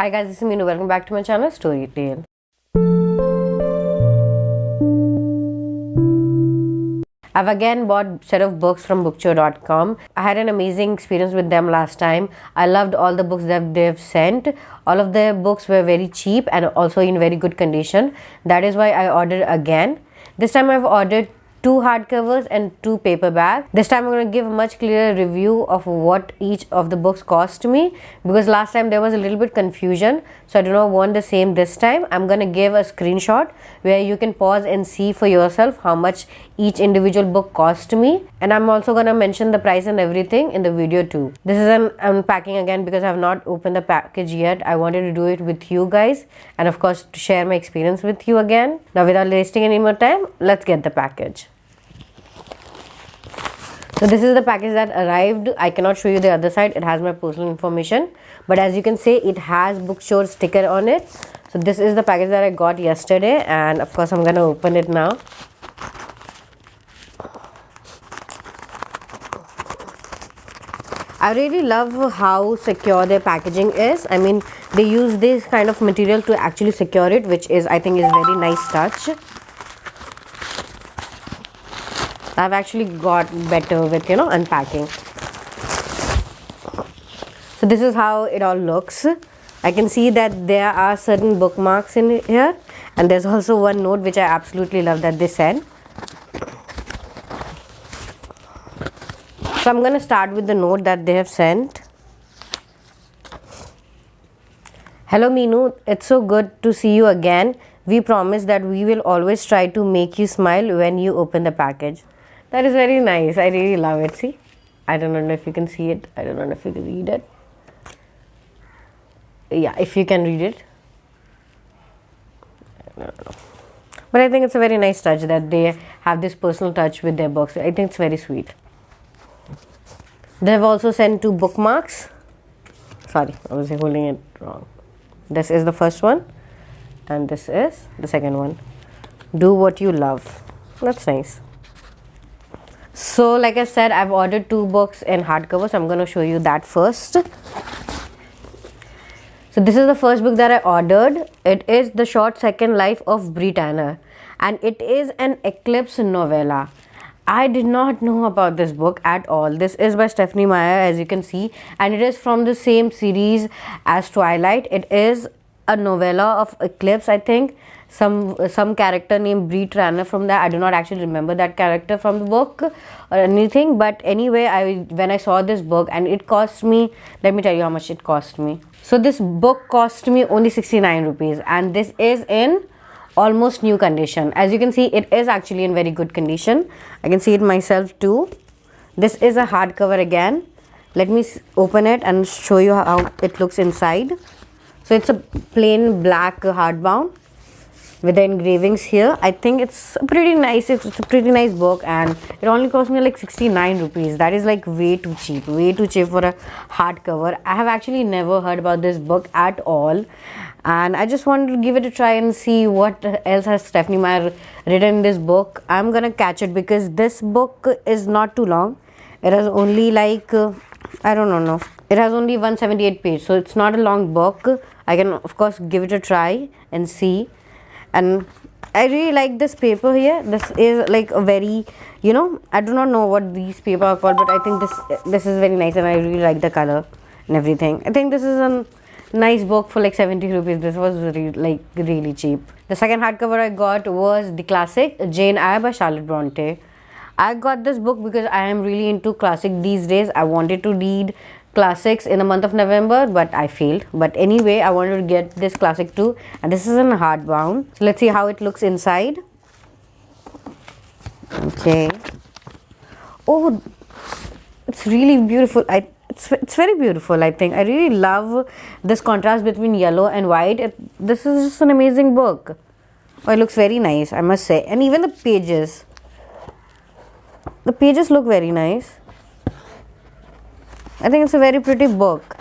Hi guys, this is Meenu. Welcome back to my channel Storytale. I've again bought a set of books from bookcho.com. I had an amazing experience with them last time. I loved all the books that they've sent. All of their books were very cheap and also in very good condition. That is why I ordered again. This time I've ordered 2 hardcovers and 2 paperbacks. This time I'm going to give a much clearer review of what each of the books cost me, because last time there was a little bit confusion, so I do not want the same this time. I'm going to give a screenshot where you can pause and see for yourself how much each individual book cost me, and I'm also going to mention the price and everything in the video too. This is an unpacking again because I have not opened the package yet. I wanted to do it with you guys and of course to share my experience with you again. Now without wasting any more time, let's get the package. So this is the package that arrived. I cannot show you the other side. It has my personal information, but as you can see, it has Bookcho sticker on it. So this is the package that I got yesterday, and of course I'm gonna open it now. I really love how secure their packaging is. I mean, they use this kind of material to actually secure it, which is, I think, is very nice touch. I've actually got better with, unpacking. So this is how it all looks. I can see that there are certain bookmarks in here, and there's also one note which I absolutely love that they sent. So I'm going to start with the note that they have sent. Hello Meenu, it's so good to see you again. We promise that we will always try to make you smile when you open the package. That is very nice. I really love it. See, I don't know if you can see it. I don't know if you can read it. Yeah, if you can read it. I don't know. But I think it's a very nice touch that they have this personal touch with their books. I think it's very sweet. They have also sent 2 bookmarks. Sorry, I was holding it wrong. This is the first one, and this is the second one. Do what you love. That's nice. So like I said, I've ordered 2 books in hardcover, so I'm going to show you that first. So this is the first book that I ordered. It is The Short Second Life of Bree Tanner, and it is an eclipse novella. I did not know about this book at all. This is by Stephenie Meyer, as you can see, and it is from the same series as Twilight. It is a novella of eclipse, I think. Some character named Bree Tanner from that. I do not actually remember that character from the book or anything, but anyway, when I saw this book, and it cost me, let me tell you how much it cost me. So this book cost me only 69 rupees, and this is in almost new condition. As you can see, it is actually in very good condition. I can see it myself too. This is a hardcover again. Let me open it and show you how it looks inside. So it's a plain black hardbound with the engravings here. I think it's pretty nice. It's a pretty nice book, and it only cost me like 69 rupees. That is like way too cheap for a hardcover. I have actually never heard about this book at all, and I just wanted to give it a try and see what else has Stephenie Meyer written in this book. I'm gonna catch it because this book is not too long. It has only like I don't know. It has only 178 pages, so it's not a long book. I can of course give it a try and see. And I really like this paper here. This is like a very, I do not know what these paper are called, but I think this is very nice, and I really like the color and everything. I think this is a nice book for like 70 rupees. This was really cheap. The second hardcover I got was the classic Jane Eyre by Charlotte Bronte. I got this book because I am really into classic these days. I wanted to read classics in the month of November, but I failed. But anyway, I wanted to get this classic too, and this is in hardbound. So let's see how it looks inside. Okay. Oh, it's really beautiful. It's very beautiful. I think I really love this contrast between yellow and white. This is just an amazing book. Oh, it looks very nice, I must say. And even the pages look very nice. I think it's a very pretty book.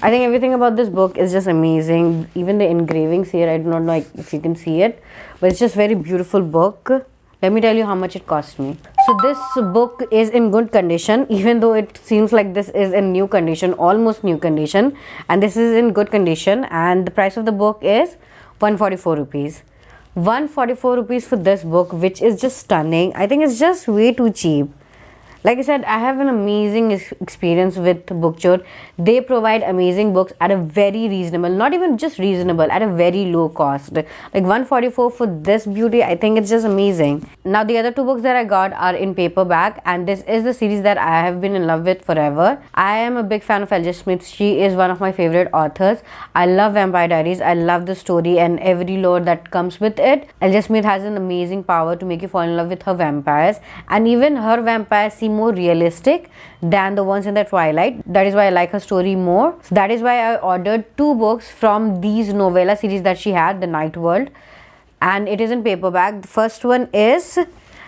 I think everything about this book is just amazing. Even the engravings here, I do not know if you can see it, but it's just very beautiful book. Let me tell you how much it cost me. So this book is in good condition, even though it seems like this is in new condition, almost new condition, and this is in good condition, and the price of the book is 144 rupees. 144 rupees for this book, which is just stunning. I think it's just way too cheap. Like I said, I have an amazing experience with Bookchor. They provide amazing books at a very reasonable, not even just reasonable, at a very low cost. Like 144 for this beauty, I think it's just amazing. Now the other two books that I got are in paperback, and this is the series that I have been in love with forever. I am a big fan of L.J. Smith. She is one of my favorite authors. I love Vampire Diaries. I love the story and every lore that comes with it. L.J. Smith has an amazing power to make you fall in love with her vampires, and even her vampires seem more realistic than the ones in the Twilight. That is why I like her story more. So that is why I ordered two books from these novella series that she had, The Night World, and it is in paperback. The first one is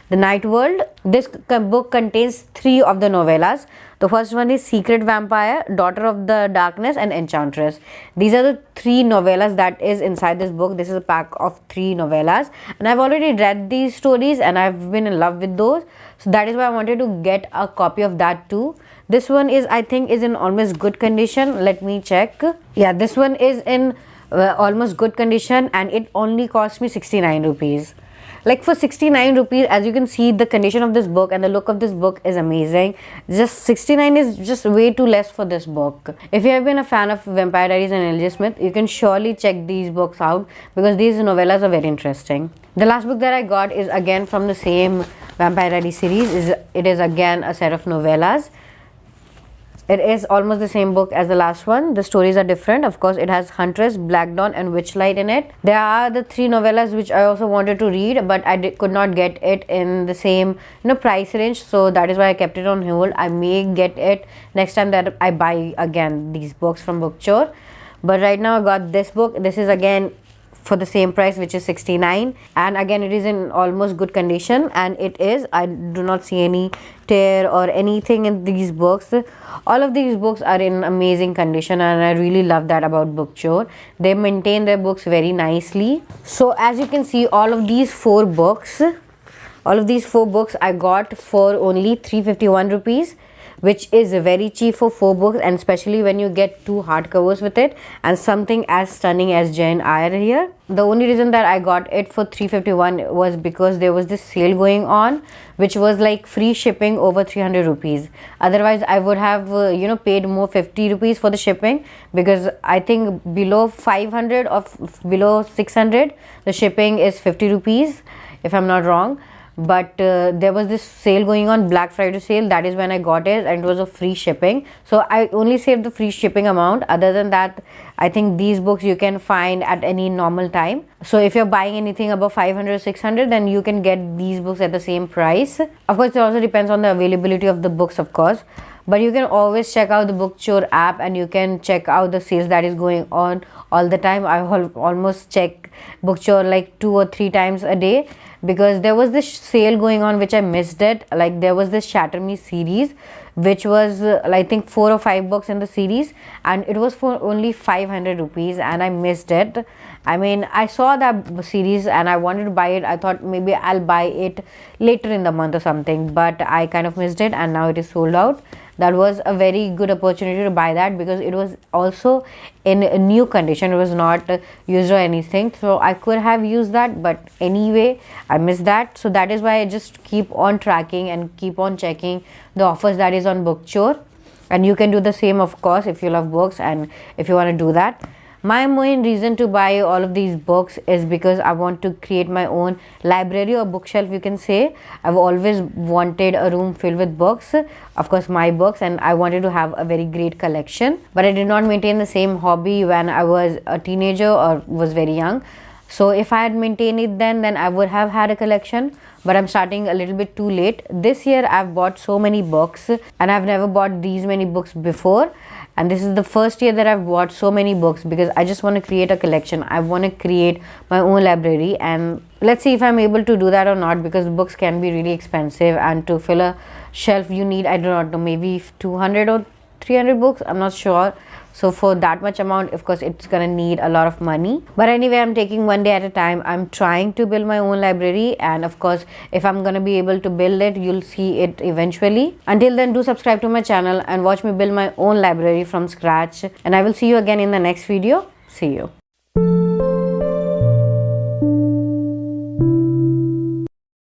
The Night World. This book contains 3 of the novellas. The first one is Secret Vampire, Daughter of the Darkness, and Enchantress. These are the 3 novellas that is inside this book. This is a pack of 3 novellas, and I've already read these stories and I've been in love with those. So that is why I wanted to get a copy of that too. This one is, I think, is in almost good condition. Let me check. Yeah, this one is in almost good condition, and it only cost me 69 rupees. Like for 69 rupees, as you can see, the condition of this book and the look of this book is amazing. Just 69 is just way too less for this book. If you have been a fan of Vampire Diaries and L.J. Smith, you can surely check these books out because these novellas are very interesting. The last book that I got is again from the same Vampire Diaries series. It is again a set of novellas. It is almost the same book as the last one. The stories are different. Of course, it has Huntress, Black Dawn, and Witchlight in it. There are the 3 novellas which I also wanted to read, but I could not get it in the same price range. So that is why I kept it on hold. I may get it next time that I buy again these books from Bookchor. But right now I got this book. This is again for the same price, which is 69, and again it is in almost good condition, and I do not see any tear or anything in these books. All of these books are in amazing condition, and I really love that about Bookchor. They maintain their books very nicely. So as you can see, all of these 4 books I got for only 351 rupees, which is very cheap for 4 books, and especially when you get 2 hardcovers with it and something as stunning as Jane Eyre here. The only reason that I got it for 351 was because there was this sale going on, which was like free shipping over 300 rupees. Otherwise I would have paid more 50 rupees for the shipping, because I think below 500 or below 600 the shipping is 50 rupees if I'm not wrong. But there was this sale going on, Black Friday sale. That is when I got it, and it was a free shipping, so I only saved the free shipping amount. Other than that, I think these books you can find at any normal time. So if you're buying anything above 500 or 600, then you can get these books at the same price. Of course, it also depends on the availability of the books, of course, but you can always check out the Bookchor app, and you can check out the sales that is going on all the time. I almost check Bookchor like 2 or 3 times a day, because there was this sale going on which I missed it. Like there was this Shatter Me series, which was I think 4 or 5 books in the series, and it was for only 500 rupees, and I missed it. I mean, I saw that series and I wanted to buy it. I thought maybe I'll buy it later in the month or something, but I kind of missed it, and now it is sold out. That was a very good opportunity to buy that, because it was also in a new condition. It was not used or anything, so I could have used that, but anyway I missed that. So that is why I just keep on tracking and keep on checking the offers that is on Bookchor, and you can do the same, of course, if you love books and if you want to do that. My main reason to buy all of these books is because I want to create my own library or bookshelf, you can say. I've always wanted a room filled with books, of course my books, and I wanted to have a very great collection. But I did not maintain the same hobby when I was a teenager or was very young. So if I had maintained it then I would have had a collection, but I'm starting a little bit too late. This year I've bought so many books, and I've never bought these many books before. And this is the first year that I've bought so many books, because I just want to create a collection. I want to create my own library, and let's see if I'm able to do that or not, because books can be really expensive, and to fill a shelf you need, I do not know, maybe 200 or 300 books, I'm not sure. So for that much amount, of course, it's gonna need a lot of money. But anyway, I'm taking one day at a time. I'm trying to build my own library, and of course, if I'm gonna be able to build it, you'll see it eventually. Until then, do subscribe to my channel and watch me build my own library from scratch. And I will see you again in the next video. See you.